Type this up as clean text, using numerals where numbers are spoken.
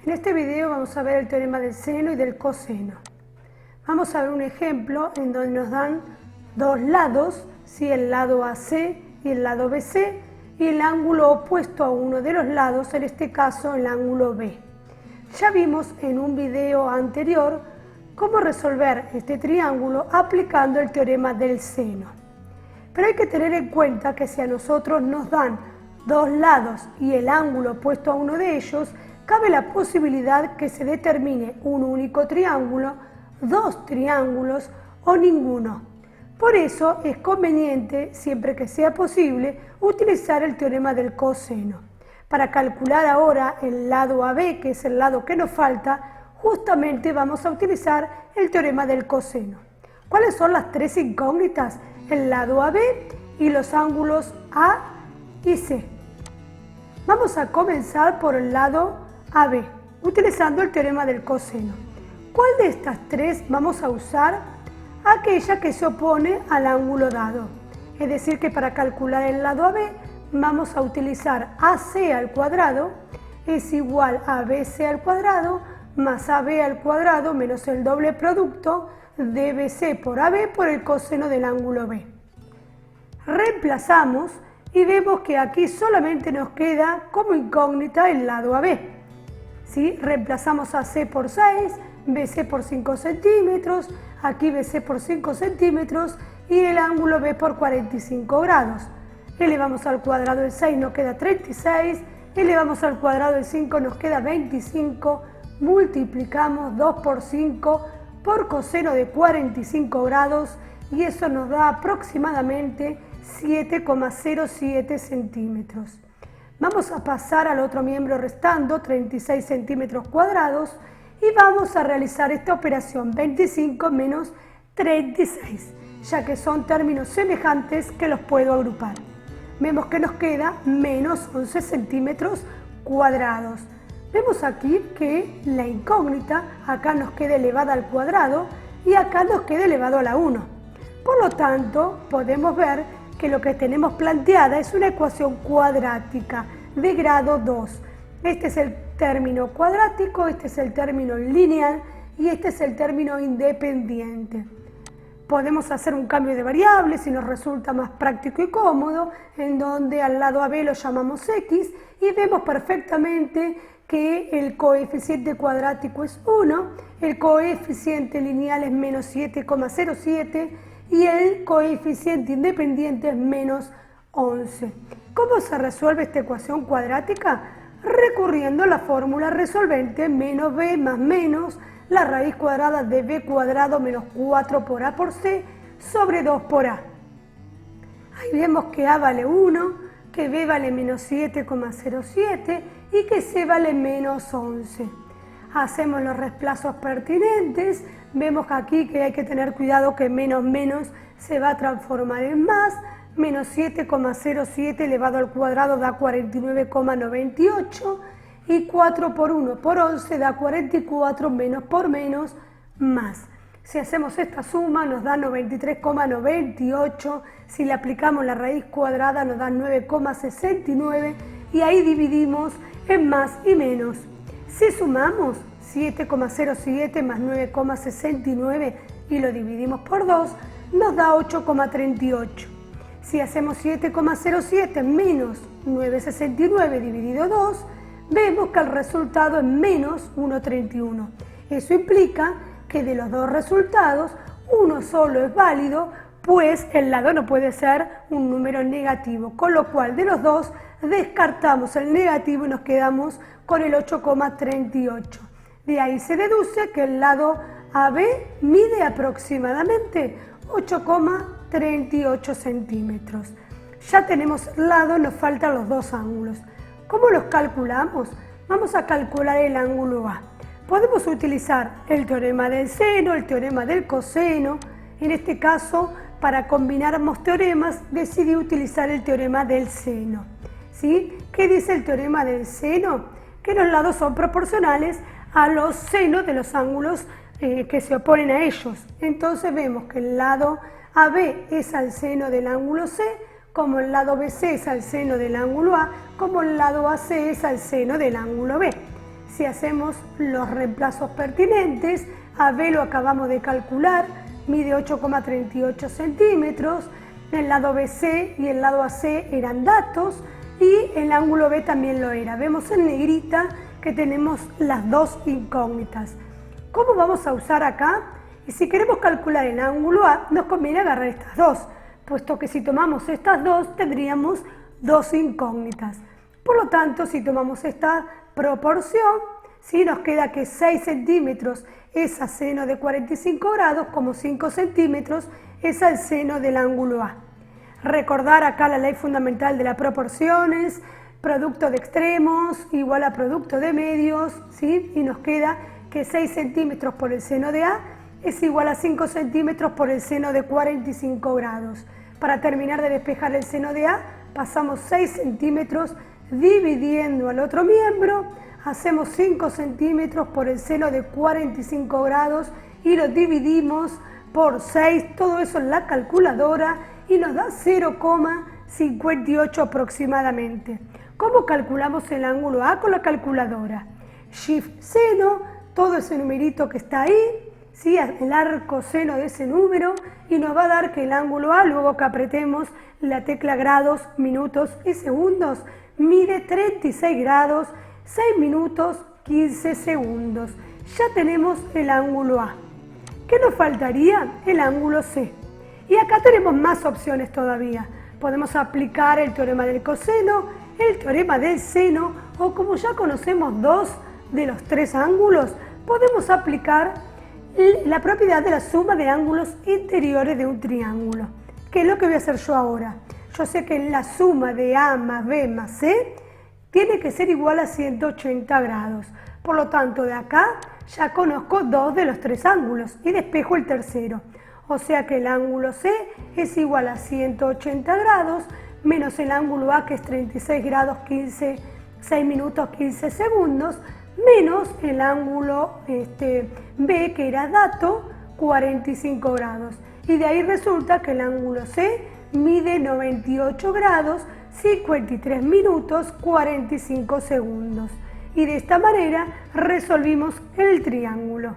En este video vamos a ver el teorema del seno y del coseno. Vamos a ver un ejemplo en donde nos dan dos lados, ¿sí? El lado AC y el lado BC, y el ángulo opuesto a uno de los lados, en este caso el ángulo B. Ya vimos en un video anterior cómo resolver este triángulo aplicando el teorema del seno. Pero hay que tener en cuenta que si a nosotros nos dan dos lados y el ángulo opuesto a uno de ellos, cabe la posibilidad que se determine un único triángulo, dos triángulos o ninguno. Por eso es conveniente, siempre que sea posible, utilizar el teorema del coseno. Para calcular ahora el lado AB, que es el lado que nos falta, justamente vamos a utilizar el teorema del coseno. ¿Cuáles son las tres incógnitas? El lado AB y los ángulos A y C. Vamos a comenzar por el lado AB, utilizando el teorema del coseno. ¿Cuál de estas tres vamos a usar? Aquella que se opone al ángulo dado. Es decir, que para calcular el lado AB vamos a utilizar AC al cuadrado es igual a BC al cuadrado más AB al cuadrado menos el doble producto de BC por AB por el coseno del ángulo B. Reemplazamos y vemos que aquí solamente nos queda como incógnita el lado AB. ¿Sí? Reemplazamos AC por 6, BC por 5 centímetros, aquí BC por 5 centímetros y el ángulo B por 45 grados. Elevamos al cuadrado el 6, nos queda 36, elevamos al cuadrado el 5, nos queda 25, multiplicamos 2 por 5 por coseno de 45 grados y eso nos da aproximadamente 7,07 centímetros. Vamos a pasar al otro miembro restando, 36 centímetros cuadrados, y vamos a realizar esta operación 25 menos 36, ya que son términos semejantes que los puedo agrupar. Vemos que nos queda menos 11 centímetros cuadrados. Vemos aquí que la incógnita acá nos queda elevada al cuadrado y acá nos queda elevado a la 1. Por lo tanto, podemos ver que lo que tenemos planteada es una ecuación cuadrática de grado 2. Este es el término cuadrático, este es el término lineal y este es el término independiente. Podemos hacer un cambio de variables si nos resulta más práctico y cómodo, en donde al lado AB lo llamamos X y vemos perfectamente que el coeficiente cuadrático es 1, el coeficiente lineal es menos 7,07 y el coeficiente independiente es menos 11. ¿Cómo se resuelve esta ecuación cuadrática? Recurriendo a la fórmula resolvente menos b más menos la raíz cuadrada de b cuadrado menos 4 por a por c sobre 2 por a. Ahí vemos que a vale 1, que b vale menos 7,07 y que c vale menos 11. Hacemos los reemplazos pertinentes, vemos aquí que hay que tener cuidado que menos menos se va a transformar en más, menos 7,07 elevado al cuadrado da 49,98 y 4 por 1 por 11 da 44 menos por menos más. Si hacemos esta suma nos da 93,98, si le aplicamos la raíz cuadrada nos da 9,69 y ahí dividimos en más y menos. Si sumamos 7,07 más 9,69 y lo dividimos por 2, nos da 8,38. Si hacemos 7,07 menos 9,69 dividido 2, vemos que el resultado es menos 1,31. Eso implica que de los dos resultados, uno solo es válido, pues el lado no puede ser un número negativo, con lo cual de los dos descartamos el negativo y nos quedamos con el 8,38. De ahí se deduce que el lado AB mide aproximadamente 8,38 centímetros. Ya tenemos el lado, nos faltan los dos ángulos. ¿Cómo los calculamos? Vamos a calcular el ángulo A. Podemos utilizar el teorema del seno, el teorema del coseno. En este caso, para combinar ambos teoremas, decidí utilizar el teorema del seno. ¿Sí? ¿Qué dice el teorema del seno? Que los lados son proporcionales a los senos de los ángulos que se oponen a ellos. Entonces vemos que el lado AB es al seno del ángulo C, como el lado BC es al seno del ángulo A, como el lado AC es al seno del ángulo B. Si hacemos los reemplazos pertinentes, a B lo acabamos de calcular, mide 8,38 centímetros, el lado BC y el lado AC eran datos y el ángulo B también lo era. Vemos en negrita que tenemos las dos incógnitas. ¿Cómo vamos a usar acá? Y si queremos calcular el ángulo A, nos conviene agarrar estas dos, puesto que si tomamos estas dos tendríamos dos incógnitas. Por lo tanto, si tomamos esta proporción, ¿sí? Nos queda que 6 centímetros es al seno de 45 grados, como 5 centímetros es al seno del ángulo A. Recordar acá la ley fundamental de las proporciones, producto de extremos igual a producto de medios, ¿sí? Y nos queda que 6 centímetros por el seno de A es igual a 5 centímetros por el seno de 45 grados. Para terminar de despejar el seno de A, pasamos 6 centímetros dividiendo al otro miembro, hacemos 5 centímetros por el seno de 45 grados y lo dividimos por 6, todo eso en la calculadora y nos da 0,58 aproximadamente. ¿Cómo calculamos el ángulo A con la calculadora? Shift seno, todo ese numerito que está ahí, ¿sí? El arco seno de ese número y nos va a dar que el ángulo A, luego que apretemos la tecla grados, minutos y segundos, mide 36 grados, 6 minutos, 15 segundos. Ya tenemos el ángulo A. ¿Qué nos faltaría? El ángulo C. Y acá tenemos más opciones todavía. Podemos aplicar el teorema del coseno, el teorema del seno, o como ya conocemos dos de los tres ángulos, podemos aplicar la propiedad de la suma de ángulos interiores de un triángulo. ¿Qué es lo que voy a hacer yo ahora? Yo sé que la suma de A más B más C tiene que ser igual a 180 grados. Por lo tanto, de acá ya conozco dos de los tres ángulos y despejo el tercero. O sea que el ángulo C es igual a 180 grados menos el ángulo A, que es 36 grados 6 minutos 15 segundos, menos el ángulo B, que era dato, 45 grados. Y de ahí resulta que el ángulo C mide 98 grados, 53 minutos, 45 segundos. Y de esta manera resolvimos el triángulo.